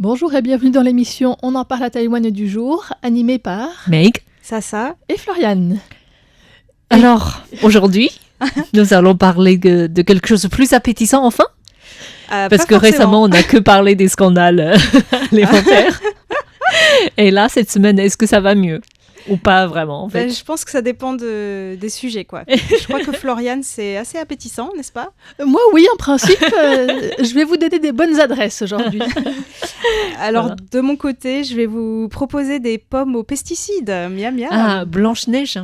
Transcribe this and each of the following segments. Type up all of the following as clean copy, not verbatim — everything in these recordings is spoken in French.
Bonjour et bienvenue dans l'émission On en parle à Taïwan du jour, animée par Meg, Sasa et Floriane. alors aujourd'hui, nous allons parler de quelque chose de plus appétissant enfin, parce que récemment on n'a que parlé des scandales alimentaires. Et là, cette semaine, est-ce que ça va mieux ou pas vraiment en fait? Je pense que ça dépend des sujets, quoi. Je crois que Floriane, c'est assez appétissant, n'est-ce pas? Moi, oui, en principe, je vais vous donner des bonnes adresses aujourd'hui. Alors, Voilà. de mon côté, je vais vous proposer des pommes aux pesticides. Miam, miam. Ah, Blanche-Neige.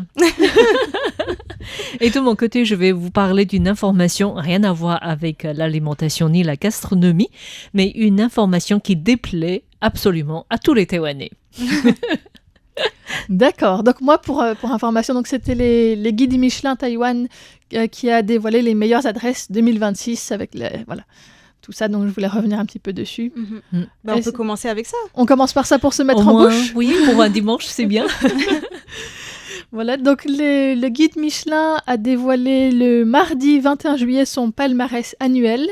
Et de mon côté, je vais vous parler d'une information, rien à voir avec l'alimentation ni la gastronomie, mais une information qui déplaît absolument à tous les Taïwanais. D'accord. Donc moi, pour information, donc c'était les guides Michelin Taïwan qui a dévoilé les meilleures adresses 2026 avec voilà, tout ça. Donc je voulais revenir un petit peu dessus. On peut commencer avec ça. On commence par ça pour se mettre Au en moins, bouche. oui, pour un dimanche, c'est bien. Voilà, donc le guide Michelin a dévoilé le mardi 21 juillet son palmarès annuel,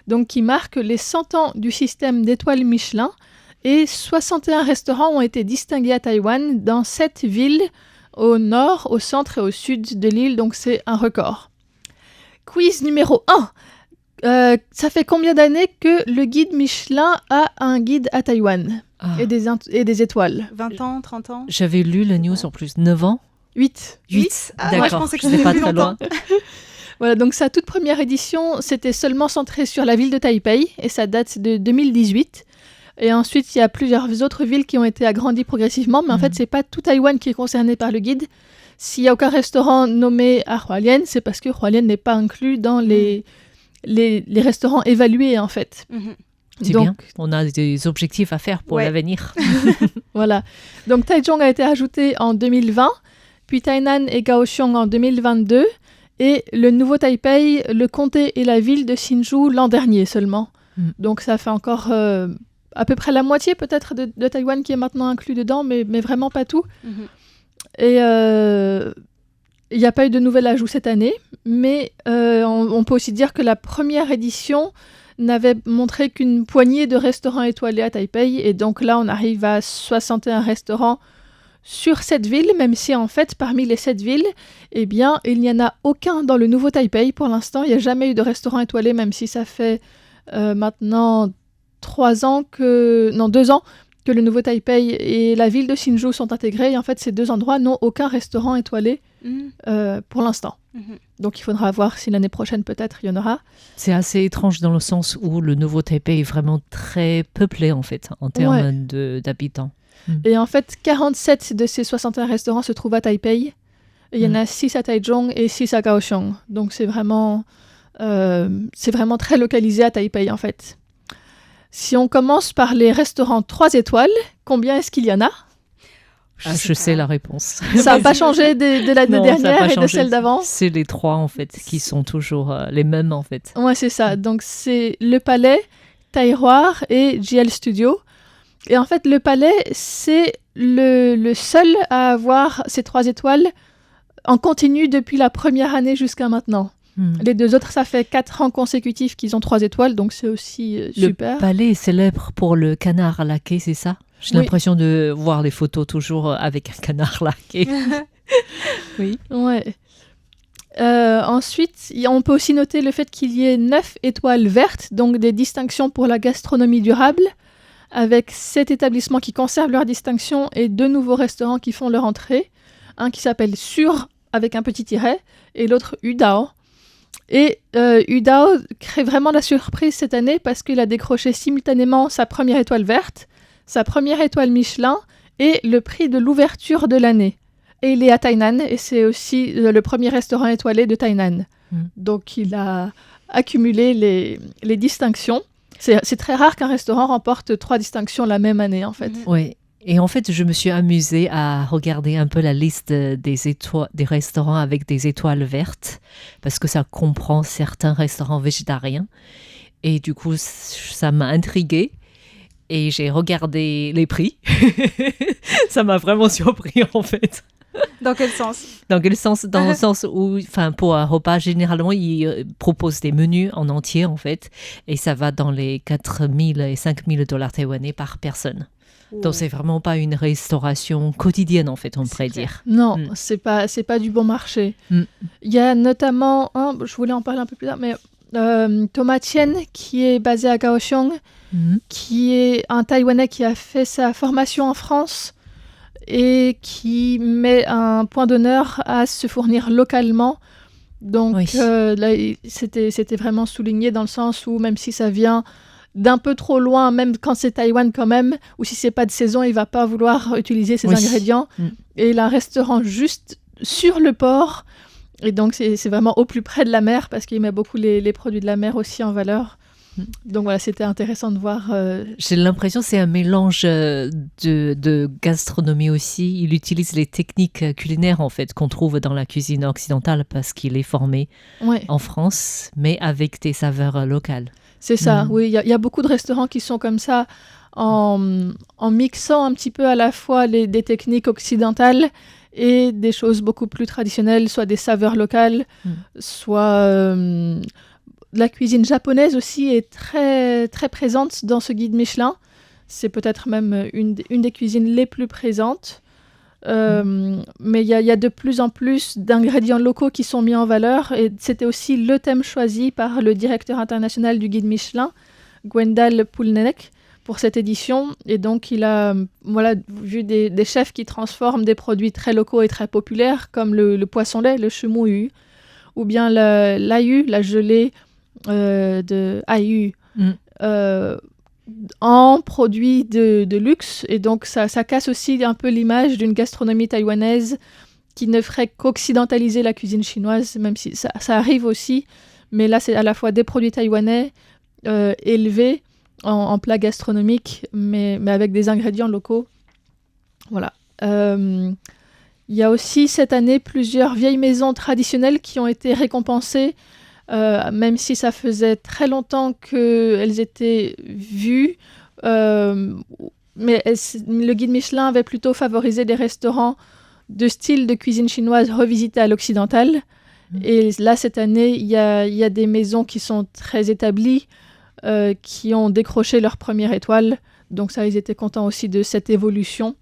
donc qui marque les 100 ans du système d'étoiles Michelin, et 61 restaurants ont été distingués à Taïwan dans 7 villes au nord, au centre et au sud de l'île, donc c'est un record. Quiz numéro 1. Ça fait combien d'années que le guide Michelin a un guide à Taïwan et des étoiles? 20 ans, 30 ans? J'avais lu la news en plus. 9 ans 8. 8. Ah, D'accord, moi, je pensais que c'était c'était pas plus très loin. Voilà, donc sa toute première édition, c'était seulement centré sur la ville de Taipei, et ça date de 2018. Et ensuite, il y a plusieurs autres villes qui ont été agrandies progressivement, mais en fait, c'est pas tout Taïwan qui est concerné par le guide. S'il n'y a aucun restaurant nommé à Hualien, c'est parce que Hualien n'est pas inclus dans les restaurants évalués, en fait. C'est Donc, bien, on a des objectifs à faire pour l'avenir. Voilà. Donc Taichung a été ajouté en 2020, puis Tainan et Kaohsiung en 2022, et le nouveau Taipei, le comté et la ville de Hsinchu l'an dernier seulement. Donc ça fait encore à peu près la moitié peut-être de Taïwan qui est maintenant inclus dedans, mais vraiment pas tout. Et il n'y a pas eu de nouvel ajout cette année, mais on peut aussi dire que la première édition n'avait montré qu'une poignée de restaurants étoilés à Taipei, et donc là on arrive à 61 restaurants sur cette ville, même si en fait parmi les 7 villes, eh bien il n'y en a aucun dans le nouveau Taipei pour l'instant. Il n'y a jamais eu de restaurant étoilé, même si ça fait maintenant 2 ans que le nouveau Taipei et la ville de Hsinchu sont intégrés, et en fait ces 2 endroits n'ont aucun restaurant étoilé pour l'instant. Donc il faudra voir si l'année prochaine peut-être il y en aura. C'est assez étrange dans le sens où le nouveau Taipei est vraiment très peuplé en fait, en termes d'habitants. Et en fait, 47 de ces 61 restaurants se trouvent à Taipei. Et il y en a 6 à Taichung et 6 à Kaohsiung. Donc c'est vraiment très localisé à Taipei en fait. Si on commence par les restaurants 3 étoiles, combien est-ce qu'il y en a? Je sais la réponse. Ça n'a pas changé de l'année Non, ça a pas dernière et de changé. celle d'avant? C'est les 3 en fait, qui sont toujours les mêmes en fait. Ouais, c'est ça. Donc c'est Le Palais, Taïroir et JL Studio. Et en fait, Le Palais, c'est le seul à avoir ces 3 étoiles en continu depuis la première année jusqu'à maintenant. Les 2 autres, ça fait 4 ans consécutifs qu'ils ont 3 étoiles, donc c'est aussi super. Le palais est célèbre pour le canard laqué, c'est ça? J'ai l'impression de voir les photos toujours avec un canard laqué. Oui. Ouais. Ensuite, on peut aussi noter le fait qu'il y ait 9 étoiles vertes, donc des distinctions pour la gastronomie durable, avec 7 établissements qui conservent leur distinction et 2 nouveaux restaurants qui font leur entrée. Un qui s'appelle Sur, avec un petit tiret, et l'autre Udao. Et Udao crée vraiment la surprise cette année parce qu'il a décroché simultanément sa première étoile verte, sa première étoile Michelin et le prix de l'ouverture de l'année. Et il est à Tainan, et c'est aussi le premier restaurant étoilé de Tainan. Donc il a accumulé les distinctions. C'est très rare qu'un restaurant remporte 3 distinctions la même année, en fait. Oui. Et en fait, je me suis amusée à regarder un peu la liste des restaurants avec des étoiles vertes, parce que ça comprend certains restaurants végétariens. Et du coup, ça m'a intriguée. Et j'ai regardé les prix. Ça m'a vraiment surpris, en fait. Dans quel sens ? Dans quel sens ? Dans le sens où, pour un repas, généralement, ils proposent des menus en entier, en fait, et ça va dans les 4 000 et 5 000 $ taïwanais par personne. Donc, c'est vraiment pas une restauration quotidienne, en fait, on pourrait dire. Non, c'est pas du bon marché. Il y a notamment je voulais en parler un peu plus tard, mais Thomas Tien, qui est basé à Kaohsiung, qui est un Taïwanais qui a fait sa formation en France et qui met un point d'honneur à se fournir localement. Donc là, c'était vraiment souligné dans le sens où même si ça vient d'un peu trop loin, même quand c'est Taïwan quand même, ou si c'est pas de saison, il va pas vouloir utiliser ces ingrédients. Et il a un restaurant juste sur le port, et donc c'est vraiment au plus près de la mer, parce qu'il met beaucoup les produits de la mer aussi en valeur. Donc voilà, c'était intéressant de voir. J'ai l'impression que c'est un mélange de gastronomie aussi. Il utilise les techniques culinaires en fait qu'on trouve dans la cuisine occidentale parce qu'il est formé en France, mais avec des saveurs locales. C'est ça, oui. Il y a beaucoup de restaurants qui sont comme ça, en mixant un petit peu à la fois des techniques occidentales et des choses beaucoup plus traditionnelles, soit des saveurs locales, soit... la cuisine japonaise aussi est très, très présente dans ce guide Michelin. C'est peut-être même une des cuisines les plus présentes. Mais il y a de plus en plus d'ingrédients locaux qui sont mis en valeur. Et c'était aussi le thème choisi par le directeur international du guide Michelin, Gwendal Poulnenek, pour cette édition. Et donc, il a vu des chefs qui transforment des produits très locaux et très populaires, comme le poisson-lait, le chemouyu, ou bien l'ayu, la gelée de ayu, en produits de luxe. Et donc ça casse aussi un peu l'image d'une gastronomie taïwanaise qui ne ferait qu'occidentaliser la cuisine chinoise, même si ça arrive aussi, mais là c'est à la fois des produits taïwanais élevés en plats gastronomiques, mais avec des ingrédients locaux. Voilà. Il y a aussi cette année plusieurs vieilles maisons traditionnelles qui ont été récompensées, même si ça faisait très longtemps qu'elles étaient vues. Mais le guide Michelin avait plutôt favorisé des restaurants de style de cuisine chinoise revisités à l'occidental. Et là, cette année, il y a des maisons qui sont très établies, qui ont décroché leur première étoile. Donc ça, ils étaient contents aussi de cette évolution.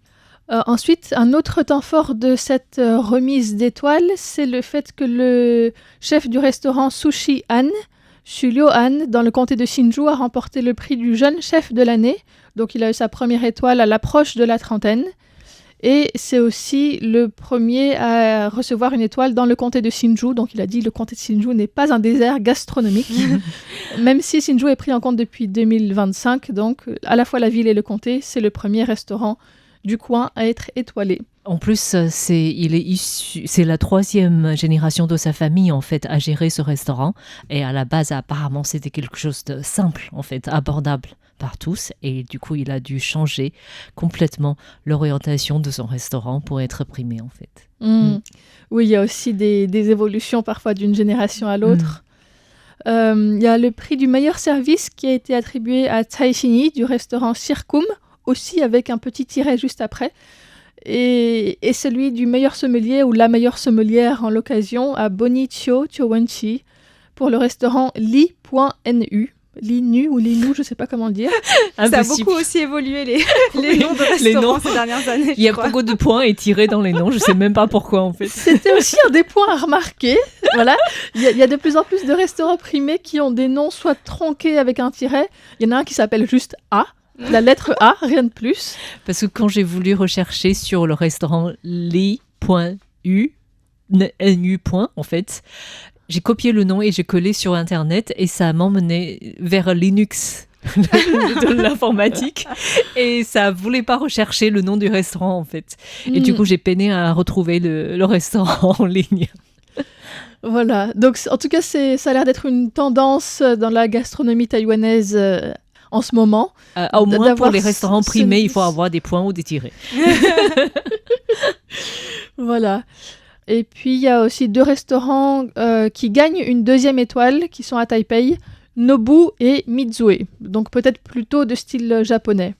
Ensuite, un autre temps fort de cette remise d'étoiles, c'est le fait que le chef du restaurant Sushi Han, Xu Han, dans le comté de Hsinchu, a remporté le prix du jeune chef de l'année. Donc, il a eu sa première étoile à l'approche de la trentaine. Et c'est aussi le premier à recevoir une étoile dans le comté de Hsinchu. Donc, il a dit que le comté de Hsinchu n'est pas un désert gastronomique, même si Hsinchu est pris en compte depuis 2025. Donc, à la fois la ville et le comté, c'est le premier restaurant du coin à être étoilé. En plus, c'est la 3e génération de sa famille en fait à gérer ce restaurant. Et à la base, apparemment, c'était quelque chose de simple, en fait, abordable par tous. Et du coup, il a dû changer complètement l'orientation de son restaurant pour être primé, en fait. Oui, il y a aussi des évolutions parfois d'une génération à l'autre. Il y a le prix du meilleur service qui a été attribué à Tsai Xinyi du restaurant Circum, aussi avec un petit tiret juste après. Et celui du meilleur sommelier ou la meilleure sommelière en l'occasion à Bonnie Chio Wenchi pour le restaurant Li.nu. Li-nu ou Li-nu, je ne sais pas comment le dire. Ça a beaucoup aussi évolué les noms de restaurants ces dernières années. Il y a beaucoup de points étirés dans les noms, je ne sais même pas pourquoi en fait. C'était aussi un des points à remarquer. Voilà. Il y a de plus en plus de restaurants primés qui ont des noms soit tronqués avec un tiret. Il y en a un qui s'appelle juste A. La lettre A, rien de plus. Parce que quand j'ai voulu rechercher sur le restaurant Li.u, en fait, j'ai copié le nom et j'ai collé sur Internet et ça m'emmenait vers Linux de l'informatique et ça voulait pas rechercher le nom du restaurant en fait. Et du coup, j'ai peiné à retrouver le restaurant en ligne. Voilà. Donc, en tout cas, ça a l'air d'être une tendance dans la gastronomie taïwanaise en ce moment. Au moins pour les restaurants primés, il faut avoir des points ou des tirets. Voilà. Et puis, il y a aussi 2 restaurants qui gagnent une 2e étoile, qui sont à Taipei, Nobu et Mizue. Donc, peut-être plutôt de style japonais.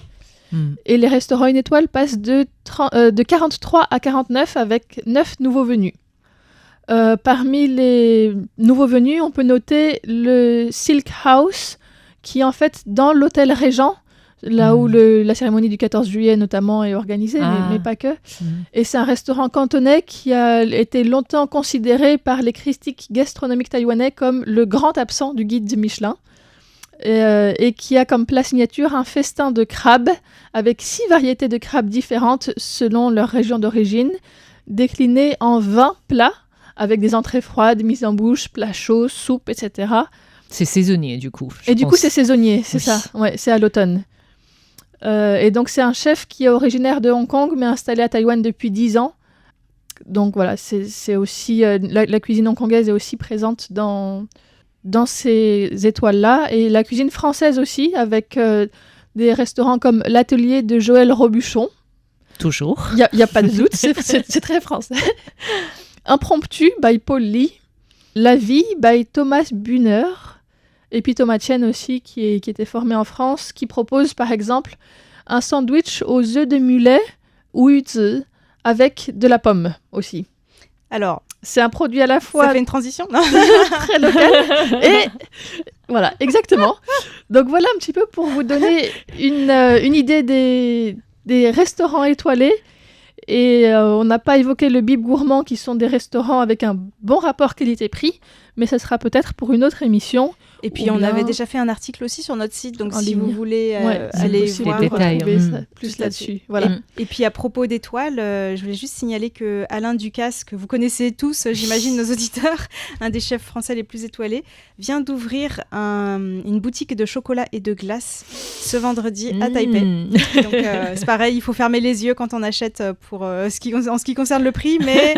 Et les restaurants 1 étoile passent de 43 à 49 avec 9 nouveaux venus. Parmi les nouveaux venus, on peut noter le Silk House, qui est en fait dans l'hôtel Régent, là où la cérémonie du 14 juillet notamment est organisée, mais pas que. Et c'est un restaurant cantonais qui a été longtemps considéré par les critiques gastronomiques taïwanais comme le grand absent du guide du Michelin. Et qui a comme plat signature un festin de crabes avec 6 variétés de crabes différentes selon leur région d'origine, déclinées en 20 plats avec des entrées froides, mises en bouche, plats chauds, soupes, etc. C'est saisonnier du coup. Du coup, c'est saisonnier, c'est ça. Ouais, c'est à l'automne. Et donc, c'est un chef qui est originaire de Hong Kong, mais installé à Taïwan depuis 10 ans. Donc voilà, c'est aussi la cuisine hongkongaise est aussi présente dans ces étoiles-là. Et la cuisine française aussi, avec des restaurants comme l'atelier de Joël Robuchon. Toujours. Il n'y a pas de doute, c'est très français. Impromptu, by Paul Lee. La vie, by Thomas Bühner. Et puis Thomas Chen aussi, qui était formé en France, qui propose par exemple un sandwich aux œufs de mulet ou yuzi avec de la pomme aussi. Alors, c'est un produit à la fois... Ça fait une transition, non? Très local. Et voilà, exactement. Donc voilà un petit peu pour vous donner une idée des restaurants étoilés. Et on n'a pas évoqué le Bib Gourmand, qui sont des restaurants avec un bon rapport qualité-prix, mais ça sera peut-être pour une autre émission. Et puis on avait déjà fait un article aussi sur notre site, donc si vous voulez aller voir, les détails, plus là-dessus. Voilà. Et puis à propos d'étoiles, je voulais juste signaler que Alain Ducasse, que vous connaissez tous, j'imagine nos auditeurs, un des chefs français les plus étoilés, vient d'ouvrir une boutique de chocolat et de glace ce vendredi à Taipei. Donc c'est pareil, il faut fermer les yeux quand on achète en ce qui concerne le prix, mais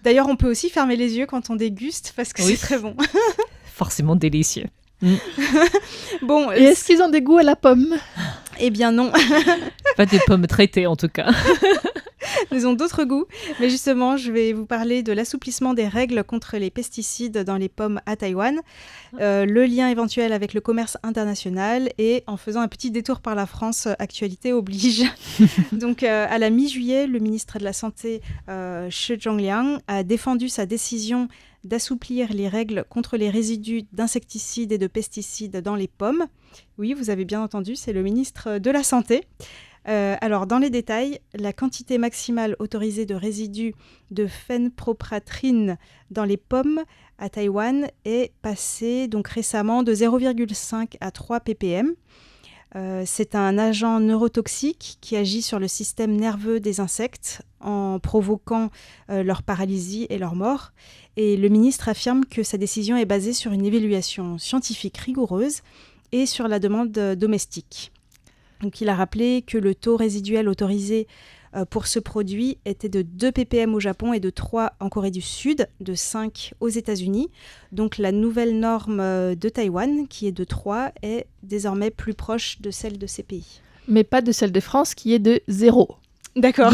d'ailleurs on peut aussi fermer les yeux quand on déguste parce que c'est très bon. Forcément délicieux. Bon, et est-ce qu'ils ont des goûts à la pomme? Eh bien non. Pas des pommes traitées en tout cas. Ils ont d'autres goûts. Mais justement, je vais vous parler de l'assouplissement des règles contre les pesticides dans les pommes à Taïwan, le lien éventuel avec le commerce international et en faisant un petit détour par la France, actualité oblige. Donc à la mi-juillet, le ministre de la Santé, Shi Zhongliang, a défendu sa décision d'assouplir les règles contre les résidus d'insecticides et de pesticides dans les pommes. Oui, vous avez bien entendu, c'est le ministre de la Santé. Alors, dans les détails, la quantité maximale autorisée de résidus de phenpropratrine dans les pommes à Taïwan est passée donc récemment de 0,5 à 3 ppm. C'est un agent neurotoxique qui agit sur le système nerveux des insectes en provoquant leur paralysie et leur mort. Et le ministre affirme que sa décision est basée sur une évaluation scientifique rigoureuse et sur la demande domestique. Donc, il a rappelé que le taux résiduel autorisé pour ce produit était de 2 ppm au Japon et de 3 en Corée du Sud, de 5 aux États-Unis. Donc la nouvelle norme de Taïwan, qui est de 3, est désormais plus proche de celle de ces pays. Mais pas de celle de France, qui est de 0. D'accord.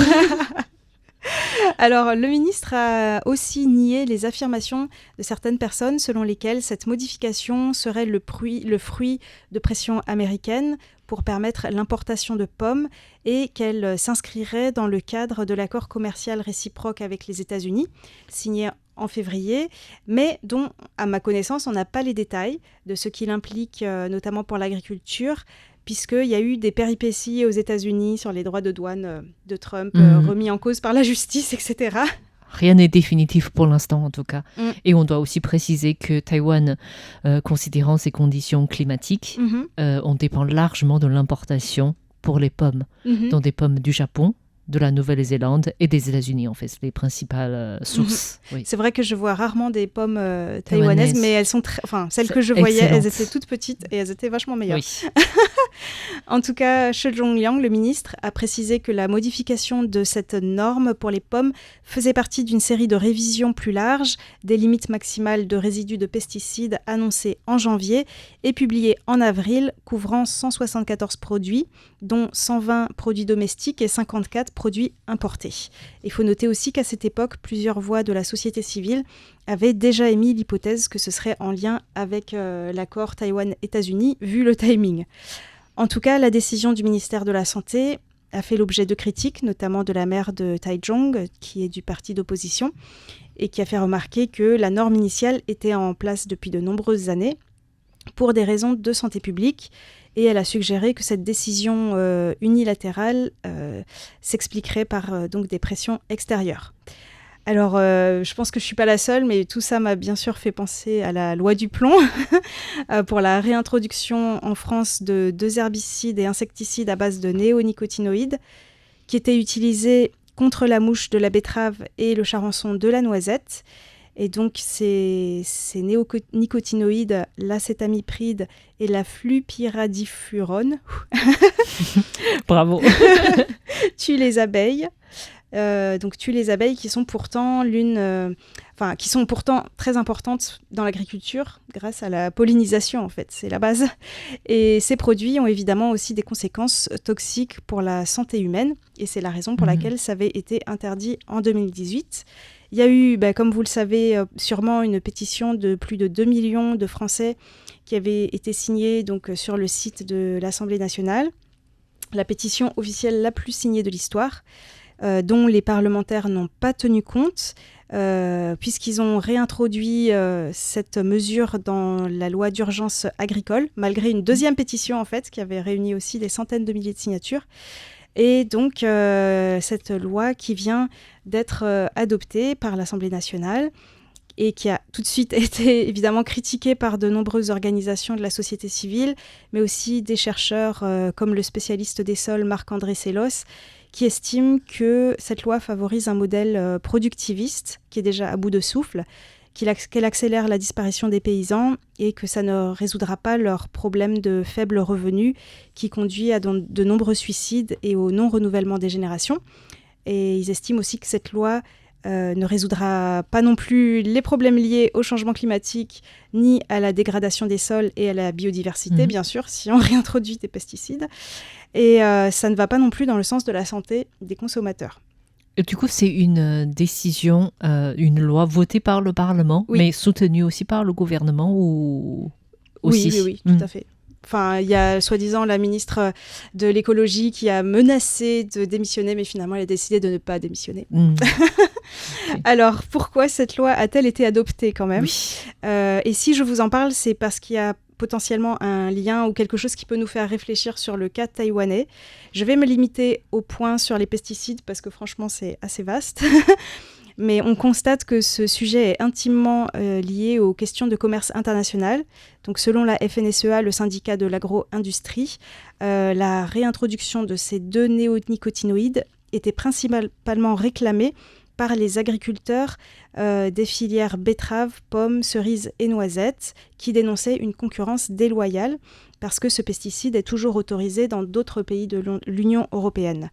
Alors, le ministre a aussi nié les affirmations de certaines personnes selon lesquelles cette modification serait le fruit de pression américaine pour permettre l'importation de pommes et qu'elle s'inscrirait dans le cadre de l'accord commercial réciproque avec les États-Unis, signé en février, mais dont, à ma connaissance, on n'a pas les détails de ce qu'il implique, notamment pour l'agriculture, puisqu'il y a eu des péripéties aux États-Unis sur les droits de douane de Trump, remis en cause par la justice, etc. Rien n'est définitif pour l'instant, en tout cas. Et on doit aussi préciser que Taïwan, considérant ses conditions climatiques, on dépend largement de l'importation pour les pommes, dont des pommes du Japon, de la Nouvelle-Zélande et des États-Unis, en fait, c'est les principales sources. Oui. C'est vrai que je vois rarement des pommes taïwanaises, mais elles sont celles que je voyais, elles étaient toutes petites et elles étaient vachement meilleures. Oui. En tout cas, Shi Zhongliang, le ministre, a précisé que la modification de cette norme pour les pommes faisait partie d'une série de révisions plus larges des limites maximales de résidus de pesticides annoncées en janvier et publiées en avril, couvrant 174 produits, dont 120 produits domestiques et 54 produits importés. Il faut noter aussi qu'à cette époque, plusieurs voix de la société civile avaient déjà émis l'hypothèse que ce serait en lien avec l'accord Taïwan-États-Unis, vu le timing. En tout cas, la décision du ministère de la Santé a fait l'objet de critiques, notamment de la maire de Taichung, qui est du parti d'opposition, et qui a fait remarquer que la norme initiale était en place depuis de nombreuses années pour des raisons de santé publique. Et elle a suggéré que cette décision unilatérale s'expliquerait par donc des pressions extérieures. Alors, je pense que je ne suis pas la seule, mais tout ça m'a bien sûr fait penser à la loi du plomb pour la réintroduction en France de 2 herbicides et insecticides à base de néonicotinoïdes qui étaient utilisés contre la mouche de la betterave et le charançon de la noisette. Et donc, ces néonicotinoïdes, l'acétamipride et la flupiradifurone, Bravo. tuent les abeilles. Tuent les abeilles qui sont pourtant très importantes dans l'agriculture grâce à la pollinisation, en fait, c'est la base. Et ces produits ont évidemment aussi des conséquences toxiques pour la santé humaine, et c'est la raison pour laquelle ça avait été interdit en 2018. Il y a eu, comme vous le savez, sûrement une pétition de plus de 2 millions de Français qui avait été signée donc, sur le site de l'Assemblée nationale, la pétition officielle la plus signée de l'histoire, dont les parlementaires n'ont pas tenu compte, puisqu'ils ont réintroduit cette mesure dans la loi d'urgence agricole, malgré une deuxième pétition en fait, qui avait réuni aussi des centaines de milliers de signatures. Et donc, cette loi qui vient d'être adoptée par l'Assemblée nationale et qui a tout de suite été évidemment critiquée par de nombreuses organisations de la société civile, mais aussi des chercheurs comme le spécialiste des sols Marc-André Sellos, qui estime que cette loi favorise un modèle productiviste qui est déjà à bout de souffle, qu'elle accélère la disparition des paysans et que ça ne résoudra pas leurs problèmes de faibles revenus qui conduit à de nombreux suicides et au non-renouvellement des générations. Et ils estiment aussi que cette loi ne résoudra pas non plus les problèmes liés au changement climatique ni à la dégradation des sols et à la biodiversité, bien sûr, si on réintroduit des pesticides. Et ça ne va pas non plus dans le sens de la santé des consommateurs. Et du coup, c'est une décision, une loi votée par le Parlement, mais soutenue aussi par le gouvernement ou aussi? Oui, tout à fait. Enfin, il y a soi-disant la ministre de l'écologie qui a menacé de démissionner, mais finalement, elle a décidé de ne pas démissionner. Okay. Alors, pourquoi cette loi a-t-elle été adoptée quand même ? Et si je vous en parle, c'est parce qu'il y a potentiellement un lien ou quelque chose qui peut nous faire réfléchir sur le cas taïwanais. Je vais me limiter au point sur les pesticides parce que franchement, c'est assez vaste. Mais on constate que ce sujet est intimement lié aux questions de commerce international. Donc, selon la FNSEA, le syndicat de l'agro-industrie, la réintroduction de ces 2 néonicotinoïdes était principalement réclamée par les agriculteurs des filières betteraves, pommes, cerises et noisettes qui dénonçaient une concurrence déloyale parce que ce pesticide est toujours autorisé dans d'autres pays de l'Union européenne.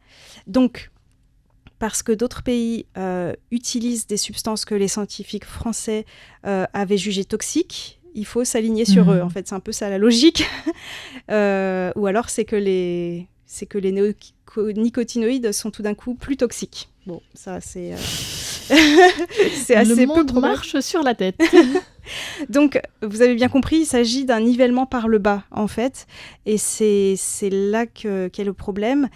Donc, parce que d'autres pays utilisent des substances que les scientifiques français avaient jugées toxiques, il faut s'aligner sur eux. En fait, c'est un peu ça la logique. Ou alors, c'est que les néonicotinoïdes sont tout d'un coup plus toxiques. Bon, ça, c'est c'est assez le monde peu probable. Marche sur la tête. Donc, vous avez bien compris, il s'agit d'un nivellement par le bas, en fait. Et c'est là qu'est le problème.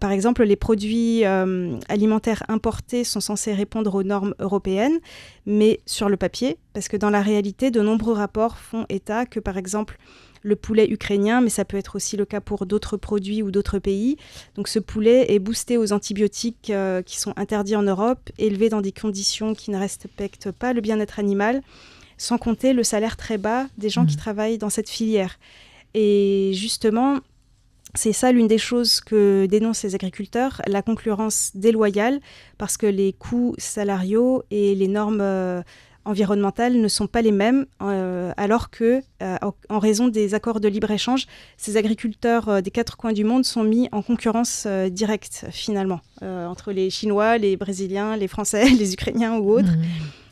Par exemple, les produits alimentaires importés sont censés répondre aux normes européennes, mais sur le papier, parce que dans la réalité, de nombreux rapports font état que, par exemple, le poulet ukrainien, mais ça peut être aussi le cas pour d'autres produits ou d'autres pays. Donc ce poulet est boosté aux antibiotiques qui sont interdits en Europe, élevé dans des conditions qui ne respectent pas le bien-être animal, sans compter le salaire très bas des gens qui travaillent dans cette filière. Et justement, c'est ça l'une des choses que dénoncent les agriculteurs, la concurrence déloyale, parce que les coûts salariaux et les normes environnementales ne sont pas les mêmes, alors que, en raison des accords de libre-échange, ces agriculteurs des 4 coins du monde sont mis en concurrence directe, finalement, entre les Chinois, les Brésiliens, les Français, les Ukrainiens ou autres.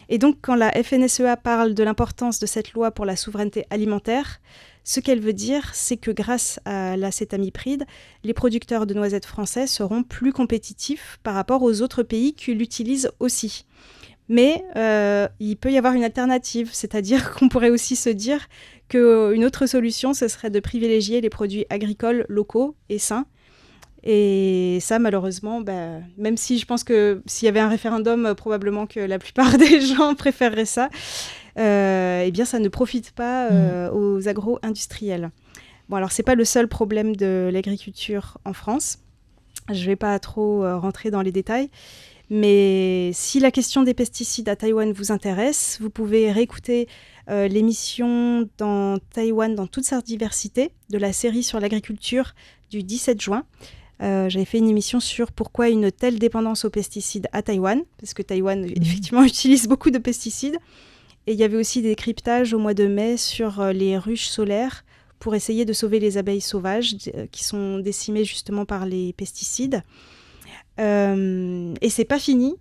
Et donc, quand la FNSEA parle de l'importance de cette loi pour la souveraineté alimentaire, ce qu'elle veut dire, c'est que grâce à l'acétamipride, les producteurs de noisettes français seront plus compétitifs par rapport aux autres pays qui l'utilisent aussi. Mais il peut y avoir une alternative, c'est-à-dire qu'on pourrait aussi se dire qu'une autre solution, ce serait de privilégier les produits agricoles locaux et sains. Et ça, malheureusement, même si je pense que s'il y avait un référendum, probablement que la plupart des gens préféreraient ça, eh bien, ça ne profite pas aux agro-industriels. Bon, alors, ce n'est pas le seul problème de l'agriculture en France. Je ne vais pas trop rentrer dans les détails. Mais si la question des pesticides à Taïwan vous intéresse, vous pouvez réécouter l'émission dans Taïwan dans toute sa diversité de la série sur l'agriculture du 17 juin. J'avais fait une émission sur pourquoi une telle dépendance aux pesticides à Taïwan, parce que Taïwan, effectivement, utilise beaucoup de pesticides. Et il y avait aussi des décryptages au mois de mai sur les ruches solaires pour essayer de sauver les abeilles sauvages qui sont décimées justement par les pesticides. Et c'est pas fini,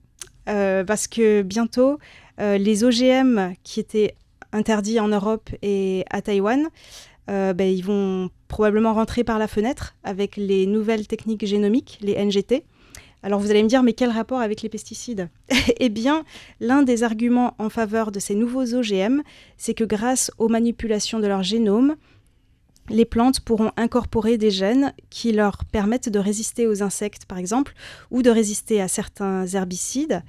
parce que bientôt, les OGM qui étaient interdits en Europe et à Taïwan, ils vont probablement rentrer par la fenêtre avec les nouvelles techniques génomiques, les NGT. Alors vous allez me dire, mais quel rapport avec les pesticides ? Eh bien, l'un des arguments en faveur de ces nouveaux OGM, c'est que grâce aux manipulations de leur génome, les plantes pourront incorporer des gènes qui leur permettent de résister aux insectes, par exemple, ou de résister à certains herbicides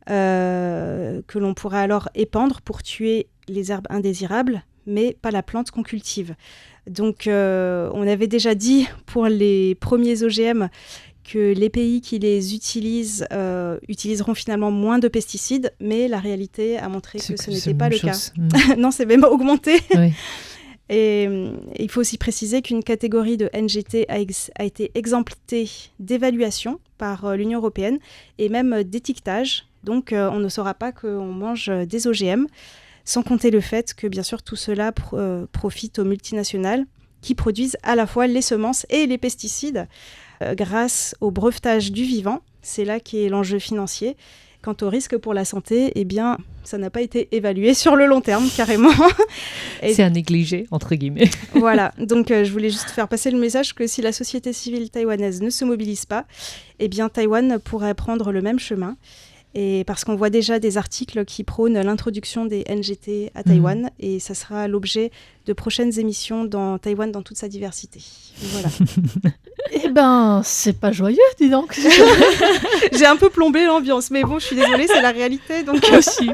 que l'on pourra alors épandre pour tuer les herbes indésirables, mais pas la plante qu'on cultive. Donc, on avait déjà dit pour les premiers OGM que les pays qui les utilisent utiliseront finalement moins de pesticides, mais la réalité a montré que ce n'était pas le cas. Non, c'est même augmenté. Oui. Et il faut aussi préciser qu'une catégorie de NGT a été exemptée d'évaluation par l'Union européenne et même d'étiquetage. Donc, on ne saura pas qu'on mange des OGM, sans compter le fait que, bien sûr, tout cela profite aux multinationales qui produisent à la fois les semences et les pesticides grâce au brevetage du vivant. C'est là qu'est l'enjeu financier. Quant au risque pour la santé, eh bien, ça n'a pas été évalué sur le long terme, carrément. C'est à négliger, entre guillemets. Voilà, donc je voulais juste faire passer le message que si la société civile taïwanaise ne se mobilise pas, eh bien, Taïwan pourrait prendre le même chemin. Et parce qu'on voit déjà des articles qui prônent l'introduction des NGT à Taïwan, et ça sera l'objet de prochaines émissions dans Taïwan dans toute sa diversité. Voilà. Eh ben, c'est pas joyeux, dis donc. J'ai un peu plombé l'ambiance, mais bon, je suis désolée, c'est la réalité. Donc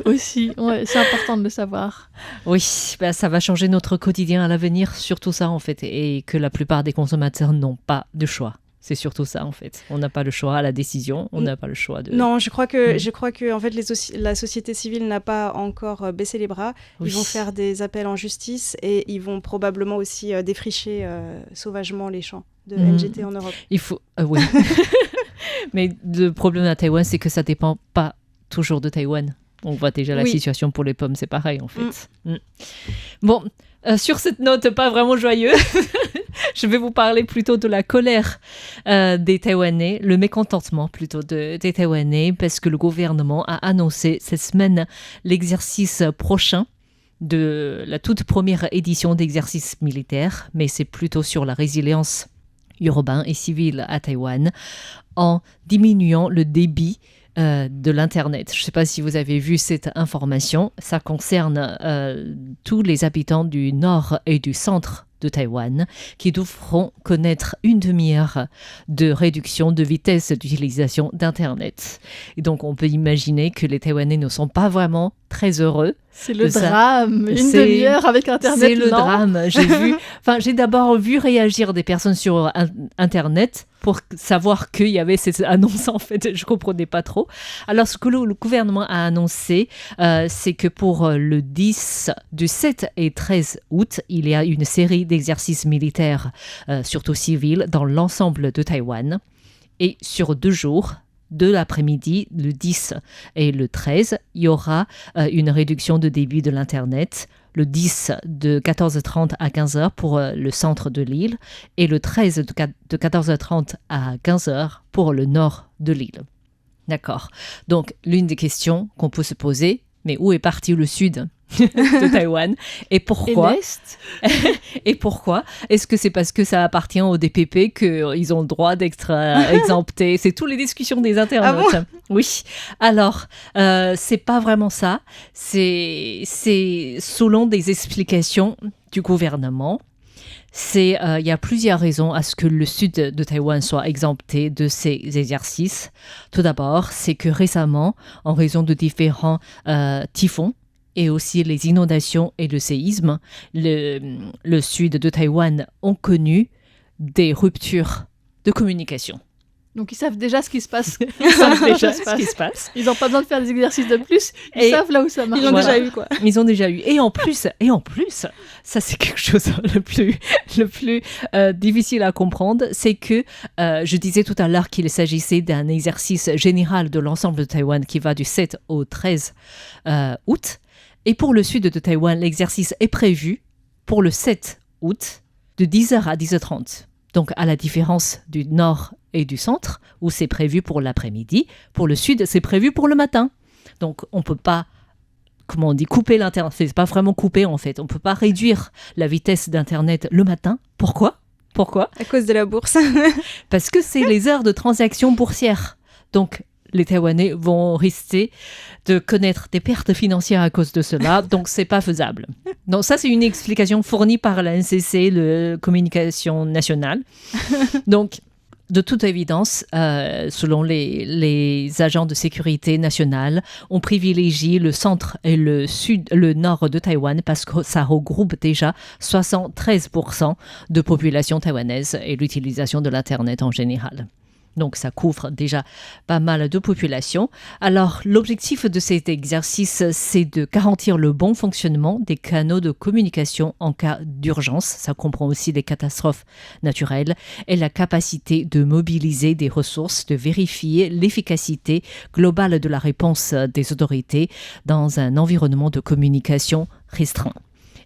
aussi, ouais, c'est important de le savoir. Oui, ça va changer notre quotidien à l'avenir, surtout ça en fait, et que la plupart des consommateurs n'ont pas de choix. C'est surtout ça, en fait. On n'a pas le choix à la décision, on n'a pas le choix de... Non, je crois que en fait, la société civile n'a pas encore baissé les bras. Ils vont faire des appels en justice et ils vont probablement aussi défricher sauvagement les champs de NGT en Europe. Il faut... oui. Mais le problème à Taïwan, c'est que ça ne dépend pas toujours de Taïwan. On voit déjà la situation pour les pommes, c'est pareil, en fait. Bon, sur cette note pas vraiment joyeuse... Je vais vous parler plutôt de la colère des Taïwanais, le mécontentement plutôt des Taïwanais, parce que le gouvernement a annoncé cette semaine l'exercice prochain de la toute première édition d'exercice militaire, mais c'est plutôt sur la résilience urbaine et civile à Taïwan, en diminuant le débit de l'Internet. Je ne sais pas si vous avez vu cette information, ça concerne tous les habitants du nord et du centre de Taïwan qui devront connaître une demi-heure de réduction de vitesse d'utilisation d'Internet. Et donc, on peut imaginer que les Taïwanais ne sont pas vraiment très heureux. C'est le drame, une demi-heure avec Internet. C'est le drame. J'ai d'abord vu réagir des personnes sur Internet pour savoir qu'il y avait cette annonce, en fait, je ne comprenais pas trop. Alors, ce que le gouvernement a annoncé, c'est que pour le 10, du 7 et 13 août, il y a une série d'exercices militaires, surtout civils, dans l'ensemble de Taïwan. Et sur 2 jours, de l'après-midi, le 10 et le 13, il y aura une réduction de débit de l'Internet. Le 10 de 14h30 à 15h pour le centre de l'île et le 13 de 14h30 à 15h pour le nord de l'île. D'accord. Donc, l'une des questions qu'on peut se poser, mais où est parti le sud de Taïwan et pourquoi et pourquoi est-ce que c'est parce que ça appartient au DPP qu'ils ont le droit d'être exemptés? C'est toutes les discussions des internautes. Ah bon? Oui, alors c'est pas vraiment ça, c'est selon des explications du gouvernement. Il y a plusieurs raisons à ce que le sud de Taïwan soit exempté de ces exercices. Tout d'abord, c'est que récemment, en raison de différents typhons et aussi les inondations et le séisme, le sud de Taïwan ont connu des ruptures de communication. Donc ils savent déjà ce qui se passe. Ils n'ont pas besoin de faire des exercices de plus. Ils savent là où ça marche. Ils l'ont déjà eu, quoi. Ils ont déjà eu. Et en plus, ça c'est quelque chose le plus difficile à comprendre, c'est que je disais tout à l'heure qu'il s'agissait d'un exercice général de l'ensemble de Taïwan qui va du 7 au 13 août. Et pour le sud de Taïwan, l'exercice est prévu pour le 7 août de 10h à 10h30. Donc, à la différence du nord et du centre, où c'est prévu pour l'après-midi, pour le sud, c'est prévu pour le matin. Donc, on ne peut pas, couper l'Internet. C'est pas vraiment couper, en fait. On ne peut pas réduire la vitesse d'Internet le matin. Pourquoi ? À cause de la bourse. Parce que c'est les heures de transaction boursière. Donc, les Taïwanais vont risquer de connaître des pertes financières à cause de cela, donc c'est pas faisable. Donc ça, c'est une explication fournie par la NCC, la Communication nationale. Donc, de toute évidence, selon les agents de sécurité nationale, on privilégie le centre et le nord de Taïwan parce que ça regroupe déjà 73% de population taïwanaise et l'utilisation de l'Internet en général. Donc, ça couvre déjà pas mal de populations. Alors, l'objectif de cet exercice, c'est de garantir le bon fonctionnement des canaux de communication en cas d'urgence. Ça comprend aussi les catastrophes naturelles et la capacité de mobiliser des ressources, de vérifier l'efficacité globale de la réponse des autorités dans un environnement de communication restreint.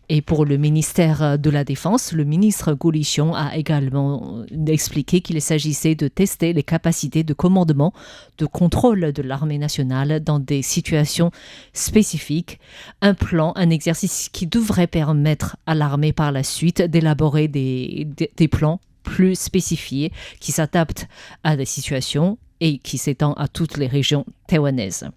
Et pour le ministère de la Défense, le ministre Guo Lixiong a également expliqué qu'il s'agissait de tester les capacités de commandement, de contrôle de l'armée nationale dans des situations spécifiques. Un exercice qui devrait permettre à l'armée par la suite d'élaborer des plans plus spécifiés qui s'adaptent à des situations et qui s'étendent à toutes les régions taïwanaises.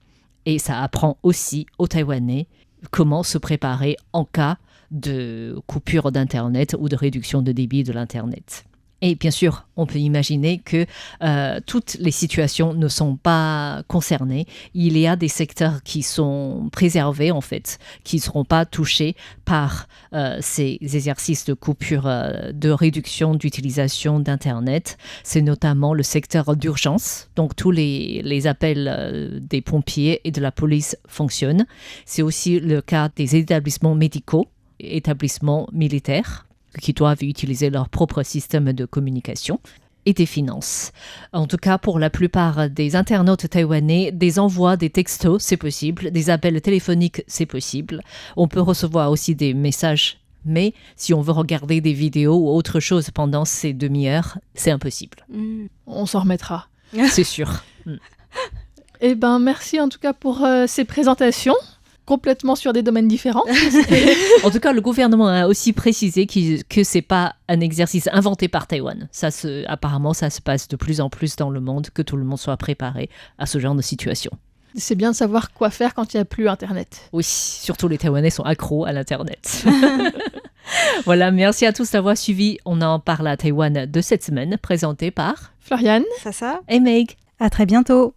Et ça apprend aussi aux Taïwanais comment se préparer en cas de coupure d'Internet ou de réduction de débit de l'Internet. Et bien sûr, on peut imaginer que toutes les situations ne sont pas concernées. Il y a des secteurs qui sont préservés, en fait, qui ne seront pas touchés par ces exercices de coupure, de réduction d'utilisation d'Internet. C'est notamment le secteur d'urgence. Donc, tous les appels des pompiers et de la police fonctionnent. C'est aussi le cas des établissements médicaux, établissements militaires, qui doivent utiliser leur propre système de communication, et des finances. En tout cas, pour la plupart des internautes taïwanais, des envois, des textos, c'est possible. Des appels téléphoniques, c'est possible. On peut recevoir aussi des messages, mais si on veut regarder des vidéos ou autre chose pendant ces demi-heures, c'est impossible. On s'en remettra. C'est sûr. Eh ben, merci en tout cas pour ces présentations. Complètement sur des domaines différents. En tout cas, le gouvernement a aussi précisé que c'est pas un exercice inventé par Taïwan. Apparemment, ça se passe de plus en plus dans le monde, que tout le monde soit préparé à ce genre de situation. C'est bien de savoir quoi faire quand il n'y a plus Internet. Oui, surtout les Taïwanais sont accros à l'Internet. Voilà, merci à tous d'avoir suivi. On en parle à Taïwan de cette semaine, présenté par Floriane, Sasa et Meg. À très bientôt.